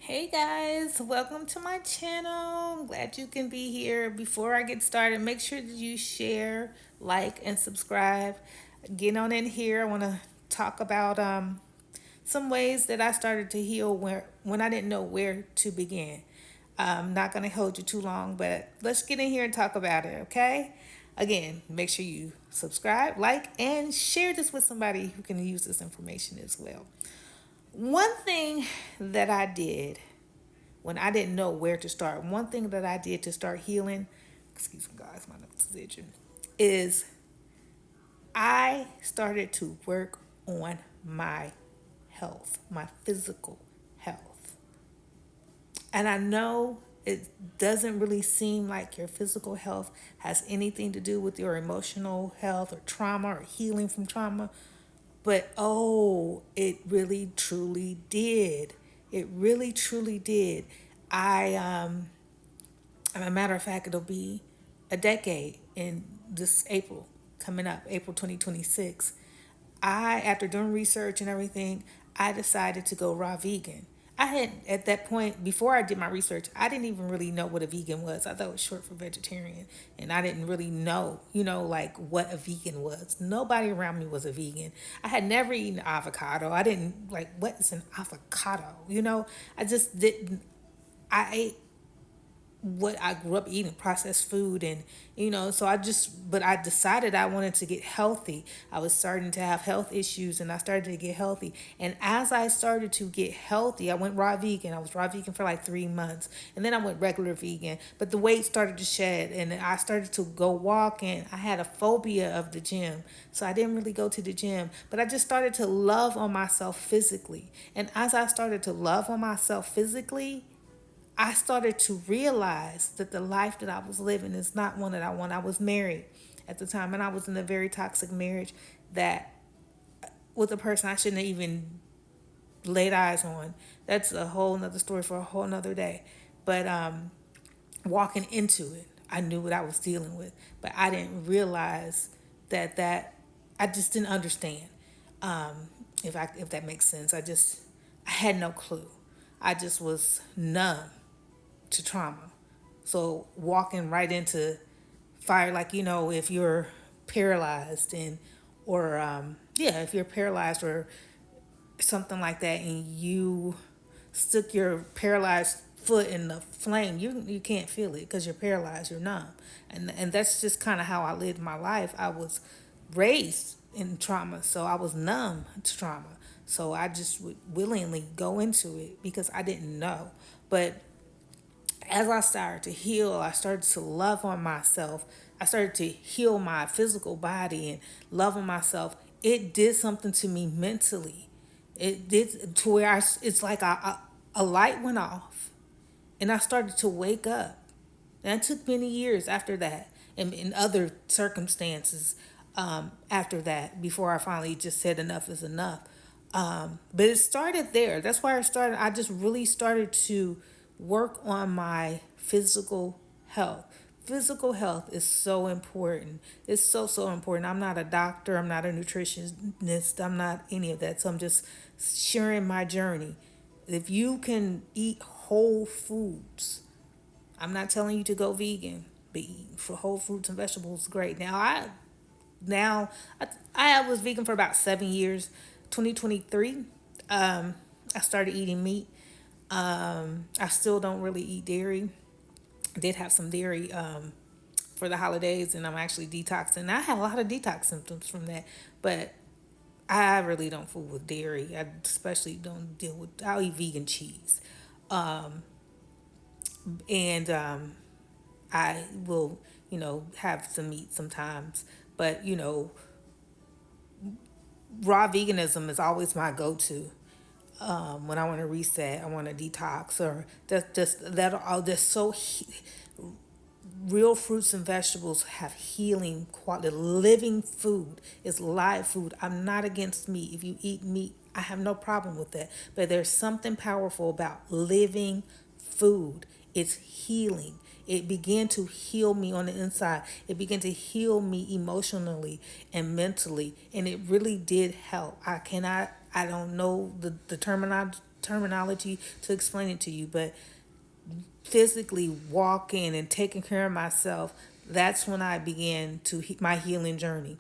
Hey guys, welcome to my channel. I'm glad you can be here. Before I get started, make sure that you share, like, and subscribe. Get on in here. I want to talk about some ways that I started to heal when I didn't know where to begin. I'm not going to hold you too long, but let's get in here and talk about it, okay? Again, make sure you subscribe, like, and share this with somebody who can use this information as well. One thing that I did when I didn't know where to start, one thing that I did to start healing, excuse me, guys, my nose is itching, is I started to work on my health, my physical health. And I know it doesn't really seem like your physical health has anything to do with your emotional health or trauma or healing from trauma, but oh, it really truly did. It really truly did. As a matter of fact, it'll be a decade in this April coming up, April 2026. After doing research and everything, I decided to go raw vegan. I had, at that point, before I did my research, I didn't even really know what a vegan was. I thought it was short for vegetarian. And I didn't really know, like what a vegan was. Nobody around me was a vegan. I had never eaten avocado. I didn't, like, what is an avocado? I just didn't. I ate what I grew up eating, processed food, and so but I decided I wanted to get healthy. I was starting to have health issues and I started to get healthy. And as I started to get healthy, I went raw vegan. I was raw vegan for like 3 months, and then I went regular vegan, but the weight started to shed and I started to go walk, and I had a phobia of the gym. So I didn't really go to the gym, but I just started to love on myself physically. And as I started to love on myself physically, I started to realize that the life that I was living is not one that I want. I was married at the time, and I was in a very toxic marriage that with a person I shouldn't have even laid eyes on. That's a whole nother story for a whole nother day. But walking into it, I knew what I was dealing with, but I didn't realize that I just didn't understand. If that makes sense, I had no clue. I just was numb to trauma. So walking right into fire, like if you're paralyzed or yeah, if you're paralyzed or something like that, and you stick your paralyzed foot in the flame, you can't feel it because you're paralyzed, you're numb, and that's just kind of how I lived my life. I was raised in trauma, so I was numb to trauma. So I just would willingly go into it because I didn't know. But as I started to heal, I started to love on myself. I started to heal my physical body and love on myself. It did something to me mentally. It did to where it's like a light went off and I started to wake up. And it took many years after that and in other circumstances after that before I finally just said enough is enough. But it started there. That's why I started. I just really started to work on my physical health. Physical health is so important. It's so, so important. I'm not a doctor. I'm not a nutritionist. I'm not any of that. So I'm just sharing my journey. If you can eat whole foods, I'm not telling you to go vegan, but eat for whole fruits and vegetables is great. Now I was vegan for about 7 years. 2023, I started eating meat. I still don't really eat dairy. I did have some dairy for the holidays, and I'm actually detoxing. I have a lot of detox symptoms from that, but I really don't fool with dairy. I especially don't deal with. I'll eat vegan cheese, and I will, have some meat sometimes. But raw veganism is always my go-to. When I want to reset, I want to detox, or just that all just real fruits and vegetables have healing quality. Living food is live food. I'm not against meat. If you eat meat, I have no problem with that. But there's something powerful about living food. It's healing. It began to heal me on the inside. It began to heal me emotionally and mentally. And it really did help. I don't know the terminology terminology to explain it to you, but physically walking and taking care of myself, that's when I began to my healing journey.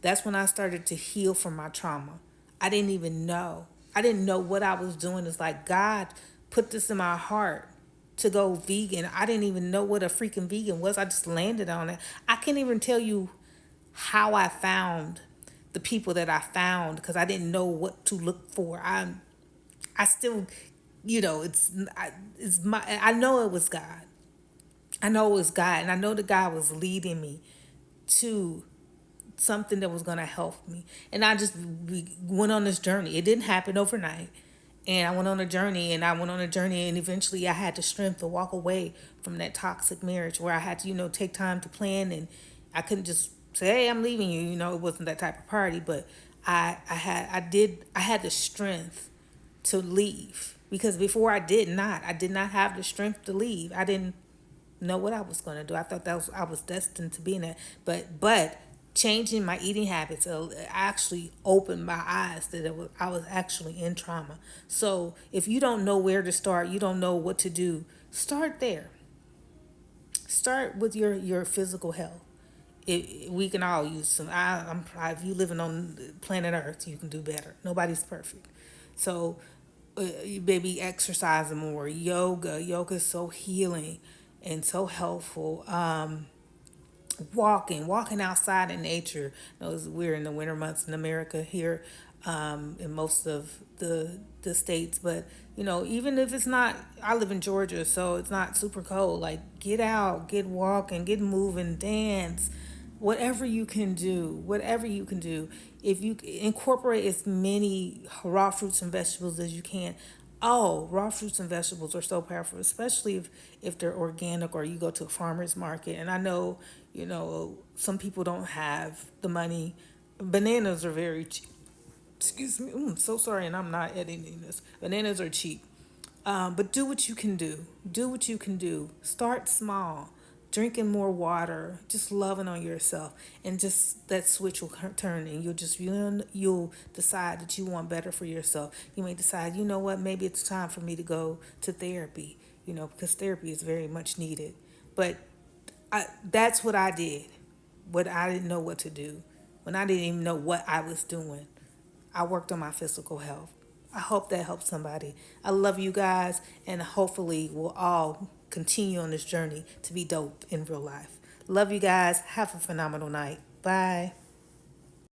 That's when I started to heal from my trauma. I didn't even know. I didn't know what I was doing. It's like God put this in my heart to go vegan. I didn't even know what a freaking vegan was. I just landed on it. I can't even tell you how I found the people that I found because I didn't know what to look for. I still, it's my. I know it was God. I know it was God, and I know that God was leading me to something that was going to help me. And we went on this journey. It didn't happen overnight. And I went on a journey and I went on a journey and eventually I had the strength to walk away from that toxic marriage where I had to, take time to plan, and I couldn't just say, "Hey, I'm leaving you." It wasn't that type of party, but I had the strength to leave because before I did not have the strength to leave. I didn't know what I was going to do. I thought I was destined to be in that. But changing my eating habits actually opened my eyes that I was actually in trauma. So if you don't know where to start, you don't know what to do, start there. Start with your physical health. We can all use some. If you living on planet Earth, you can do better. Nobody's perfect. So you maybe exercising more, yoga is so healing and so helpful. Walking outside in nature. We're in the winter months in America here, in most of the states, but even if it's not, I live in Georgia, so it's not super cold. Like, get out, get walking, get moving, dance, whatever you can do. If you incorporate as many raw fruits and vegetables as you can. Oh, raw fruits and vegetables are so powerful, especially if they're organic or you go to a farmer's market. And I know, some people don't have the money. Bananas are very cheap. Excuse me. I'm so sorry, and I'm not editing this. Bananas are cheap. But do what you can do. Do what you can do. Start small. Drinking more water, just loving on yourself, and just that switch will turn, and you'll decide that you want better for yourself. You may decide, you know what, maybe it's time for me to go to therapy, because therapy is very much needed. But that's what I did. What I didn't know what to do, when I didn't even know what I was doing. I worked on my physical health. I hope that helps somebody. I love you guys, and hopefully we'll all continue on this journey to be dope in real life. Love you guys. Have a phenomenal night. Bye.